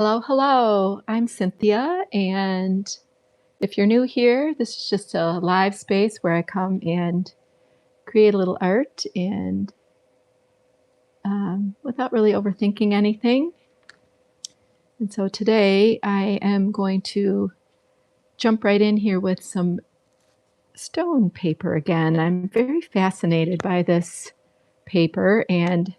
Hello, hello. I'm Cynthia, and if you're new here, this is just a live space where I come and create a little art and without really overthinking anything. And so today I am going to jump right in here with some stone paper again. I'm very fascinated by this paper, and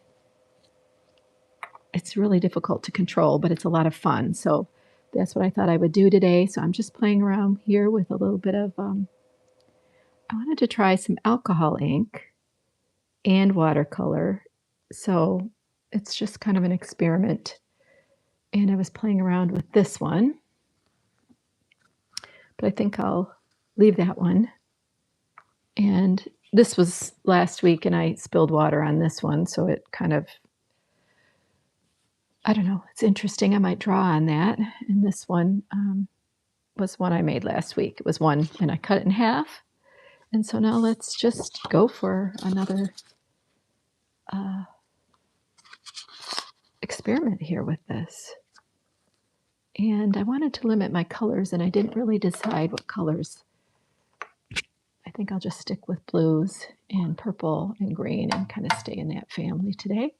it's really difficult to control, but it's a lot of fun. So that's what I thought I would do today. So I'm just playing around here with a little bit of I wanted to try some alcohol ink and watercolor. So it's just kind of an experiment. And I was playing around with this one, but I think I'll leave that one. And this was last week, and I spilled water on this one. So it kind of, I don't know, it's interesting. I might draw on that. And this one was one I made last week. It was one, and I cut it in half. And so now let's just go for another experiment here with this. And I wanted to limit my colors, and I didn't really decide what colors. I think I'll just stick with blues and purple and green and kind of stay in that family today.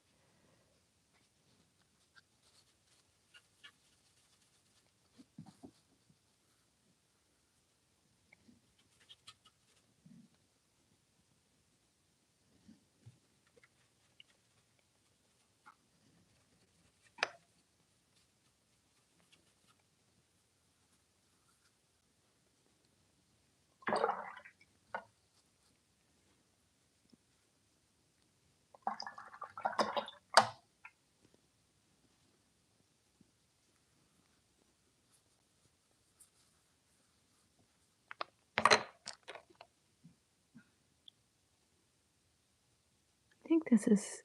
I think this is,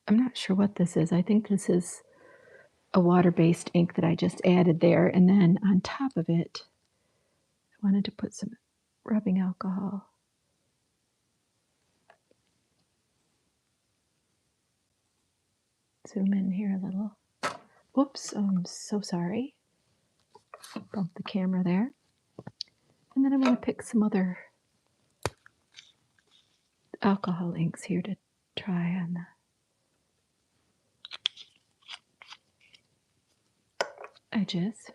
I'm not sure what this is. I think this is a water-based ink that I just added there. And then on top of it, I wanted to put some rubbing alcohol. Zoom in here a little. Whoops, I'm so sorry. Bumped the camera there. And then I'm going to pick some other alcohol inks here to try on the edges.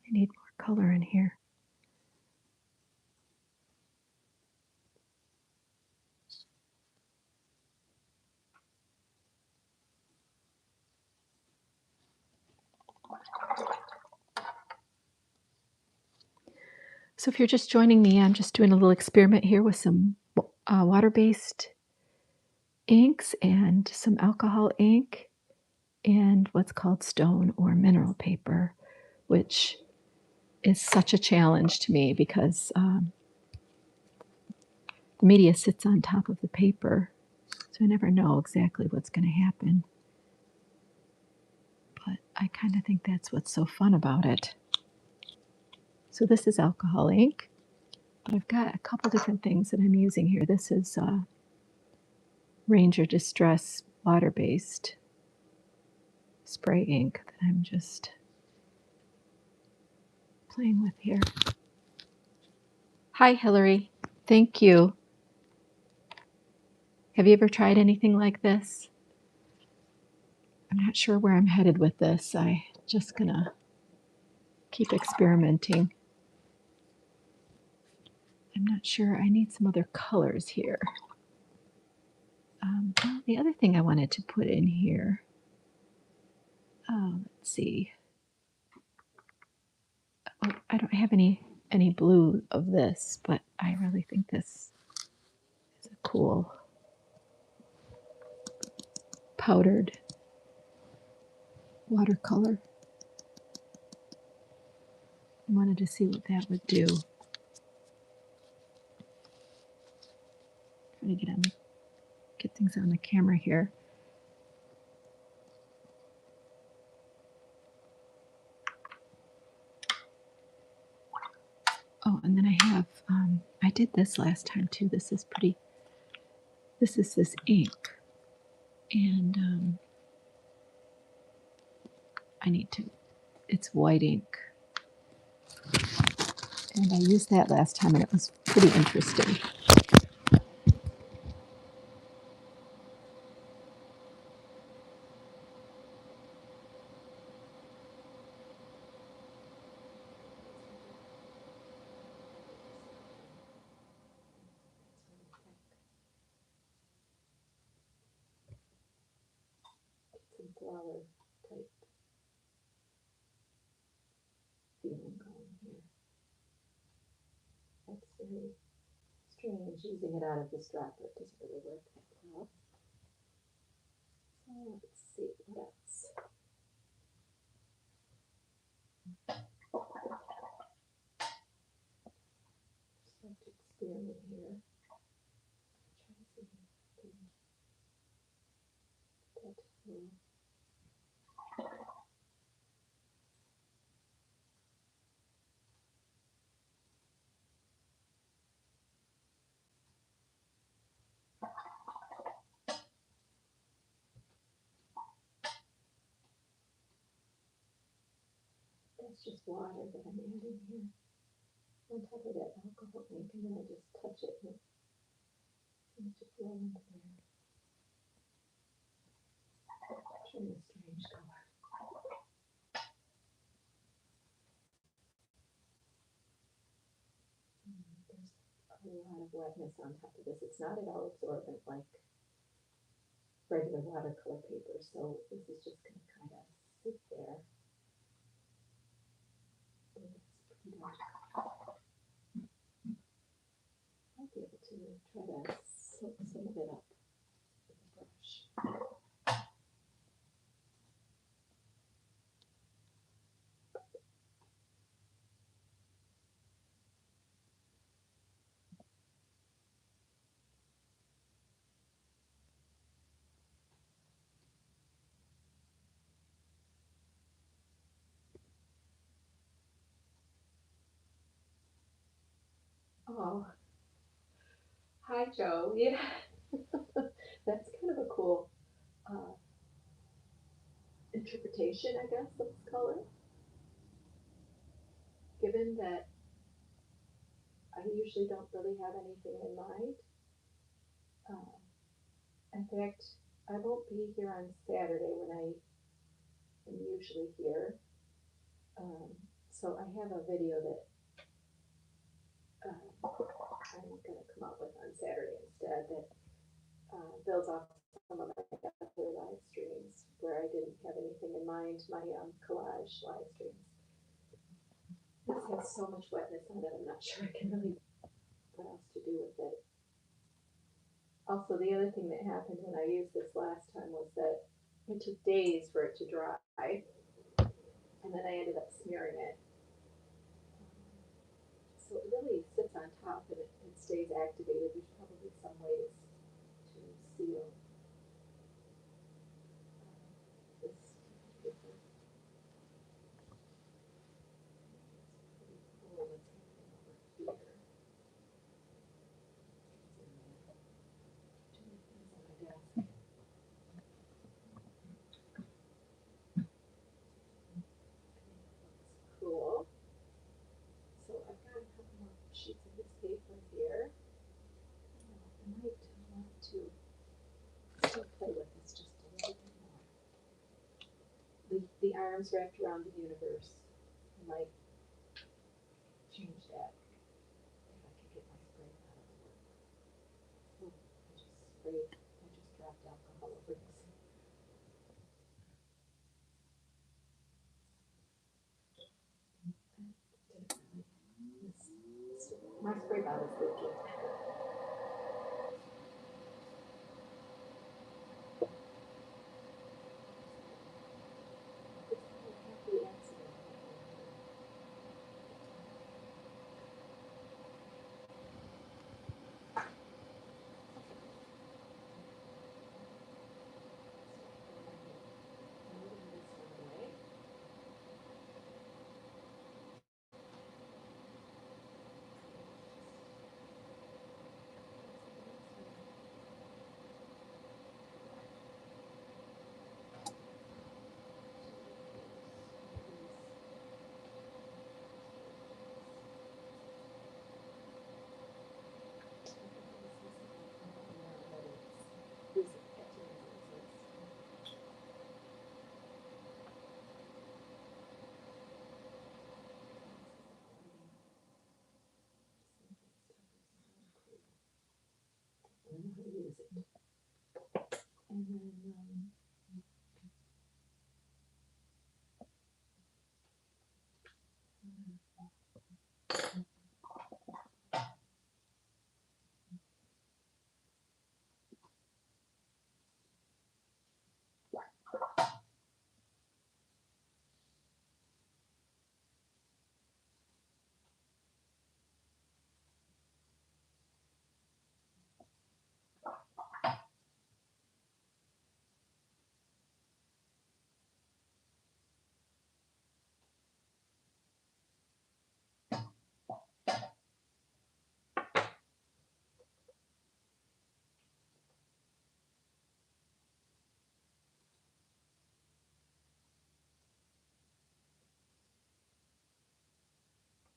I need more color in here. So if you're just joining me, I'm just doing a little experiment here with some water-based inks and some alcohol ink and what's called stone or mineral paper, which is such a challenge to me because the media sits on top of the paper, so I never know exactly what's going to happen. But I kind of think that's what's so fun about it. So this is alcohol ink, but I've got a couple different things that I'm using here. This is Ranger Distress water-based spray ink that I'm just playing with here. Hi, Hillary. Thank you. Have you ever tried anything like this? I'm not sure where I'm headed with this. I'm just gonna keep experimenting. I'm not sure. I need some other colors here. Well, the other thing I wanted to put in here, let's see. Oh, I don't have any blue of this, but I really think this is a cool powdered watercolor. I wanted to see what that would do. Trying to get things on the camera here. Oh, and then I have, I did this last time too. This is pretty, this is this ink. And I need to, it's white ink. And I used that last time and it was pretty interesting. Some flower type feeling going here. That's very strange. Using it out of this dropper doesn't really work that well. So let's see what else. Just like to experiment here. Try to see if I can get through. That's just water that I'm adding here on top of that alcohol ink, and then I just touch it and it seems to flow into there. It's really a strange color. There's a lot of wetness on top of this. It's not at all absorbent like regular watercolor paper, so this is just going to kind of sit there. And it's pretty dark. I'll be able to try to soak some of it up with a brush. Oh, hi, Joe. Yeah, that's kind of a cool interpretation, I guess, of this color. Given that I usually don't really have anything in mind. Uh, in fact, I won't be here on Saturday when I am usually here. Um, so I have a video that I'm going to come up with on Saturday instead that builds off some of my other live streams where I didn't have anything in mind, my collage live streams. This has so much wetness on it, I'm not sure I can really what else to do with it. Also, the other thing that happened when I used this last time was that it took days for it to dry, and then I ended up smearing it. So it really sits on top and it stays activated. There's probably some ways to seal this paper. It's pretty cool what's happening over here. Too many things on my desk. Cool. So I've got a couple more sheets of this paper here. I might want to still play with this just a little bit more. The arms wrapped around the universe. I might change that if I could get my spray bottle to work. Oh, I just dropped alcohol over this. My spray bottle's leaking. It's a happy accident. to use it. And then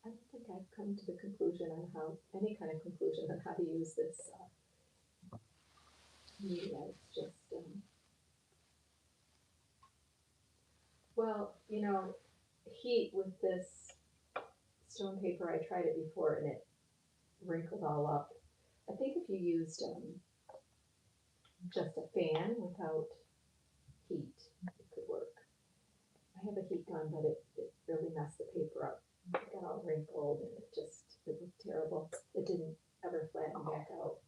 I don't think I've come to the conclusion on any kind of conclusion on how to use this media. It's just, well, heat with this stone paper, I tried it before and it wrinkled all up. I think if you used just a fan without heat, it could work. I have a heat gun, but it really messed the paper up. It got all wrinkled and it looked terrible. It didn't ever flatten back out.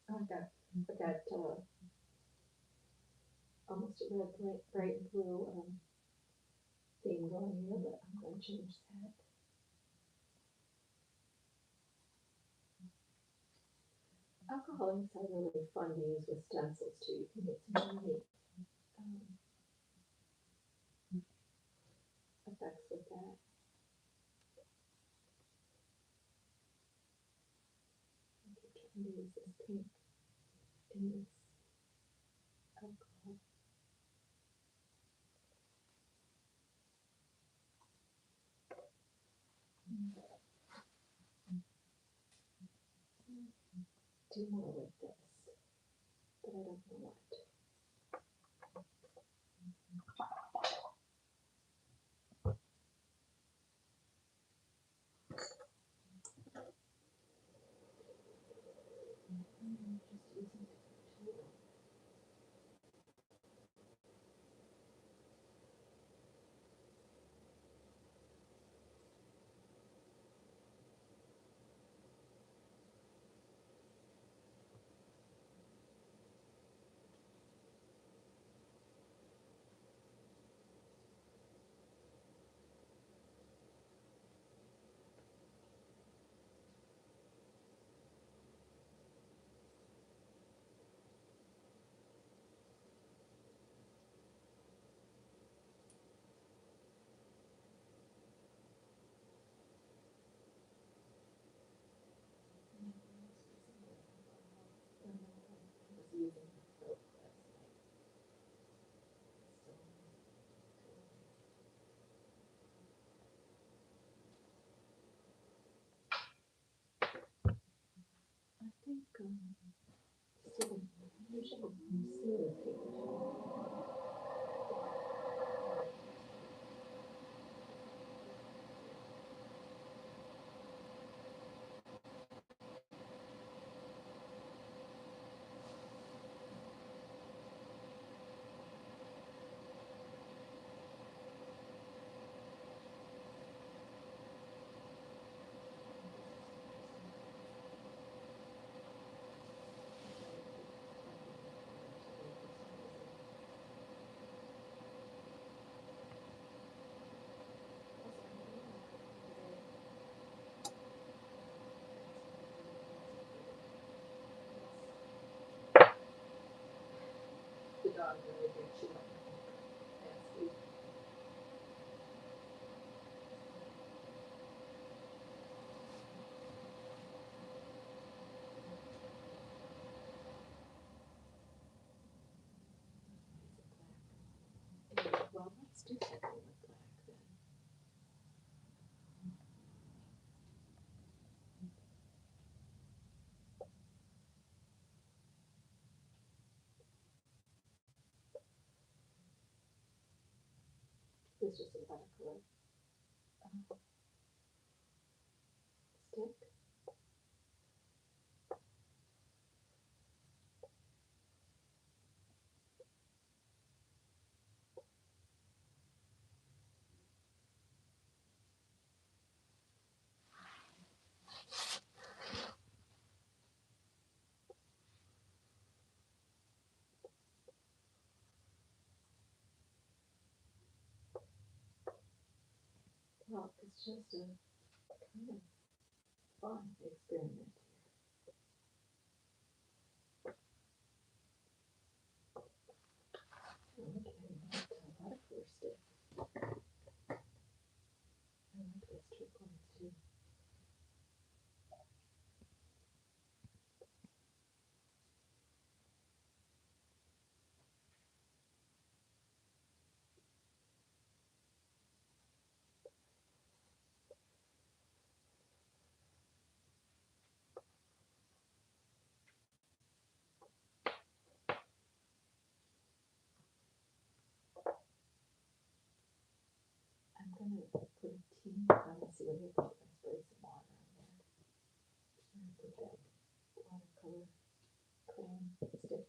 I got almost a red, bright blue theme going here, but I'm going to change that. Alcohol inks are really fun to use with stencils too. You can get some really effects with that. I keep trying to use this pink in this alcohol. Do more with this, but I don't know what. Just using different tools. I think usually concealer paper. The dog really did chew on it last week. Well, let's do something with black then. is just a watercolor stick. Well, it's just a kind of fun experiment. I like adding that watercolor stick. I like this turquoise too. I'm gonna put a teeny, let's see what happens if I spray some water on there. I'm gonna put that watercolor crayon stick.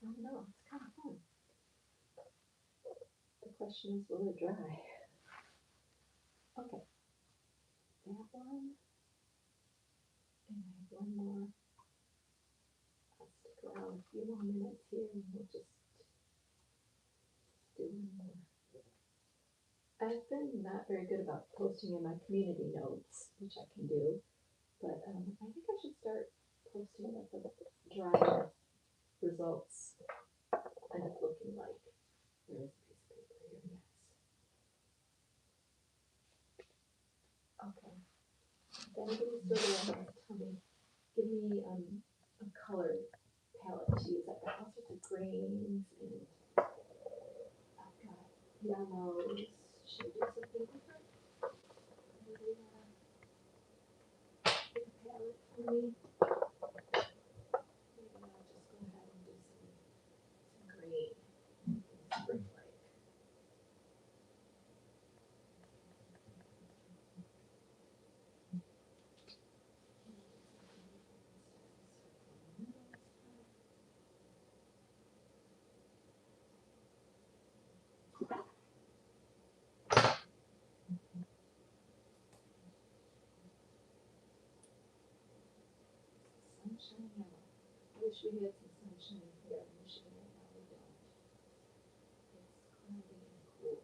I don't know, it's kind of fun. The question is, will it dry? Okay, that one, and I have one more. I'll stick around a few more minutes here and we'll just do one more. I've been not very good about posting in my community notes, which I can do, but I think I should start posting what the dry results end up looking like. There is a piece of paper here, yes. Okay. If anybody's still there, tell me, give me a color palette to use. I've got all sorts of greens and I've got yellows. Should I do something different? Maybe pick a palette for me. Maybe I'll just go ahead and do some green. Spring like. Sunshine yellow. I wish we had some sunshine here in Michigan right now. We don't. It's cloudy and cool.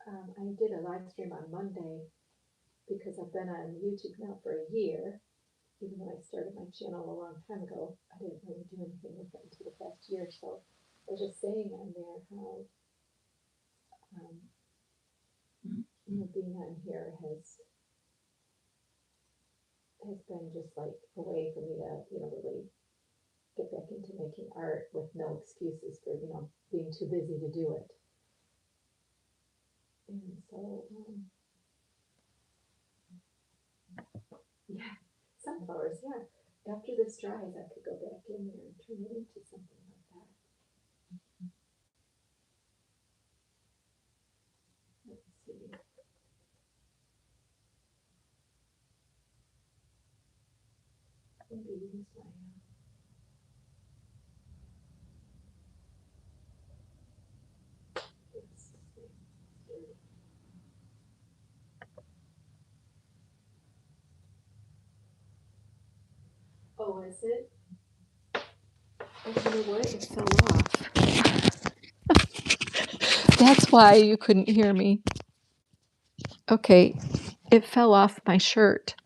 I did a live stream on Monday because I've been on YouTube now for a year. Even though I started my channel a long time ago, I didn't really do anything with it until the past year. So I was just saying on there how being on here has been just like a way for me to, really get back into making art with no excuses for, being too busy to do it. And so, yeah, sunflowers, yeah. After this dries, I could go back in there and turn it into something like that. Let's see. Maybe use my this thing. Dirty. Oh, is it? Oh, you know what? It fell off. That's why you couldn't hear me. Okay, it fell off my shirt.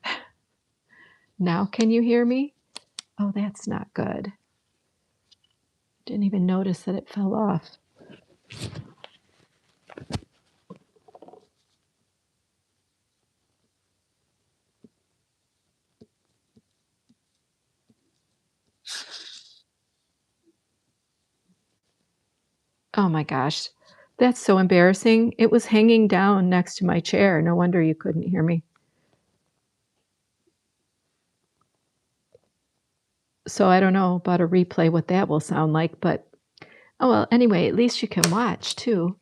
Now can you hear me? Oh, that's not good. Didn't even notice that it fell off. Oh my gosh. That's so embarrassing. It was hanging down next to my chair. No wonder you couldn't hear me. So I don't know about a replay what that will sound like, but oh well, anyway, at least you can watch too.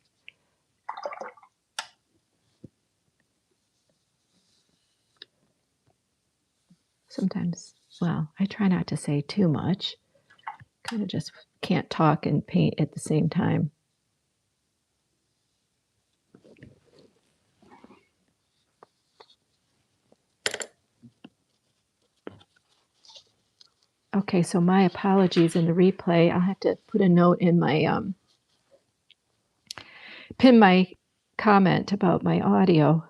Sometimes, well, I try not to say too much. Kind of just can't talk and paint at the same time. Okay, so my apologies in the replay. I'll have to put a note in my pin my comment about my audio.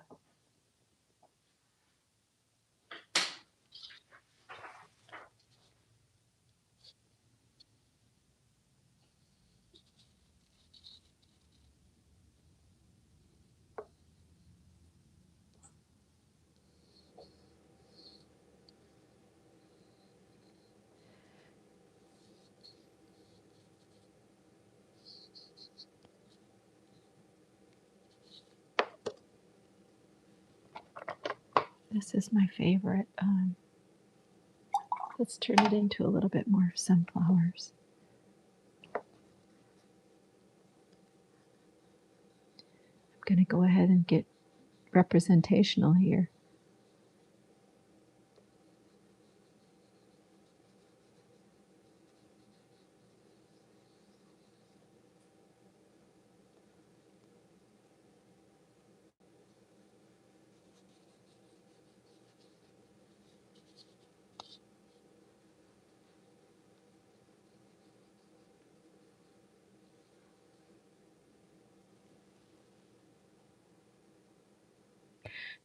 This is my favorite. Let's turn it into a little bit more sunflowers. I'm going to go ahead and get representational here.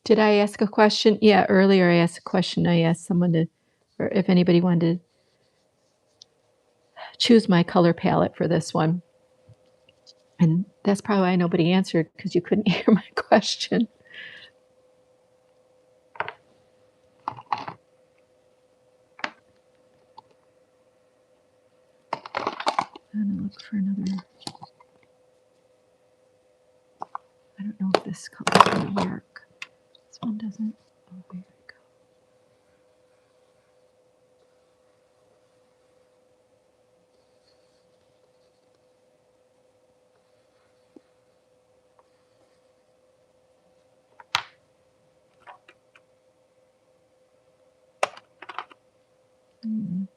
Did I ask a question? Yeah, earlier I asked a question. I asked someone to, or if anybody wanted to choose my color palette for this one. And that's probably why nobody answered, because you couldn't hear my question. I'm going to look for another. I don't know if this color is going to work. This one doesn't. Oh, there we go. Mm.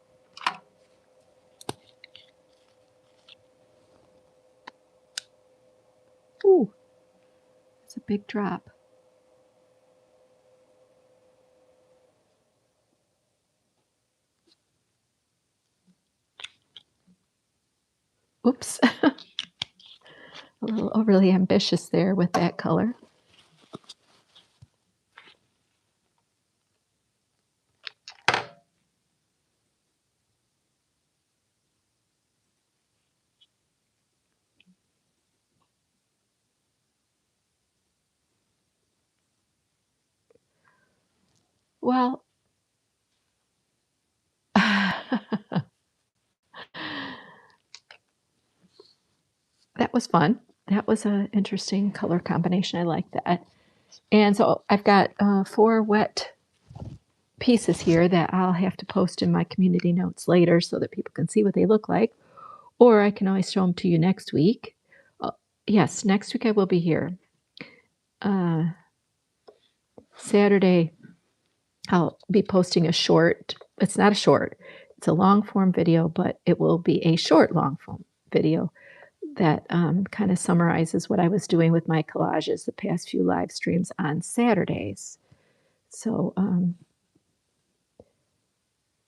Ooh, it's a big drop. Oops. A little overly ambitious there with that color. Well, that was fun. That was an interesting color combination. I like that. And so I've got 4 wet pieces here that I'll have to post in my community notes later so that people can see what they look like. Or I can always show them to you next week. Uh, yes, next week I will be here. Uh, Saturday, I'll be posting a short. It's not a short, it's a long form video, but it will be a short long form video that kind of summarizes what I was doing with my collages the past few live streams on Saturdays. So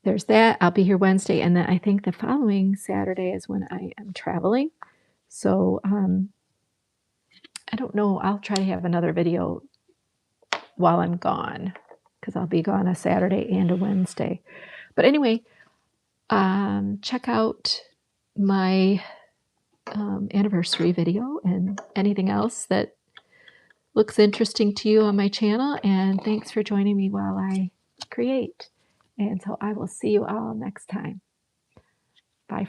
there's that. I'll be here Wednesday, and then I think the following Saturday is when I am traveling. So I don't know. I'll try to have another video while I'm gone because I'll be gone a Saturday and a Wednesday. But anyway, check out my anniversary video and anything else that looks interesting to you on my channel. And thanks for joining me while I create. And so I will see you all next time. Bye.